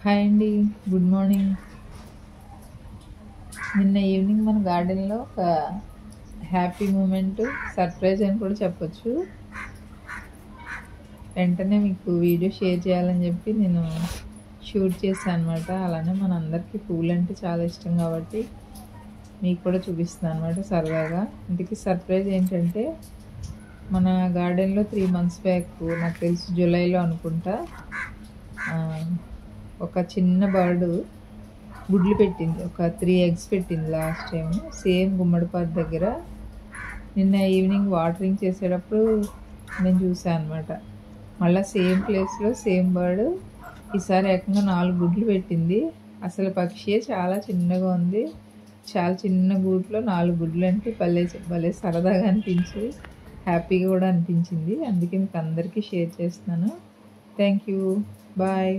Hi అండి. Good morning. నిన్న evening మన గార్డెన్లో ఒక హ్యాపీ మూమెంట్, సర్ప్రైజ్ అని కూడా చెప్పొచ్చు. వెంటనే మీకు వీడియో షేర్ చేయాలని చెప్పి నేను షూట్ చేశాను అనమాట. అలానే మన అందరికీ పూలు అంటే చాలా ఇష్టం కాబట్టి మీకు కూడా చూపిస్తున్నాను అనమాట సరదాగా. ఇంటికి సర్ప్రైజ్ ఏంటంటే మన గార్డెన్లో 3 months బ్యాక్, నాకు తెలిసి జూలైలో అనుకుంటా, ఒక చిన్న బర్డు గుడ్లు పెట్టింది. ఒక 3 eggs పెట్టింది లాస్ట్ టైం, సేమ్ గుమ్మడిపాదు దగ్గర. నిన్న ఈవినింగ్ వాటరింగ్ చేసేటప్పుడు నేను చూసాను అనమాట. మళ్ళీ సేమ్ ప్లేస్లో సేమ్ బర్డ్ ఈసారి ఏకంగా 4 గుడ్లు పెట్టింది. అసలు పక్షియే చాలా చిన్నగా ఉంది. చాలా చిన్న గూట్లో 4 గుడ్లు అంటే భలే భలే సరదాగా అనిపించి హ్యాపీగా కూడా అనిపించింది. అందుకే మీకు అందరికీ షేర్ చేస్తున్నాను. Thank you. బాయ్.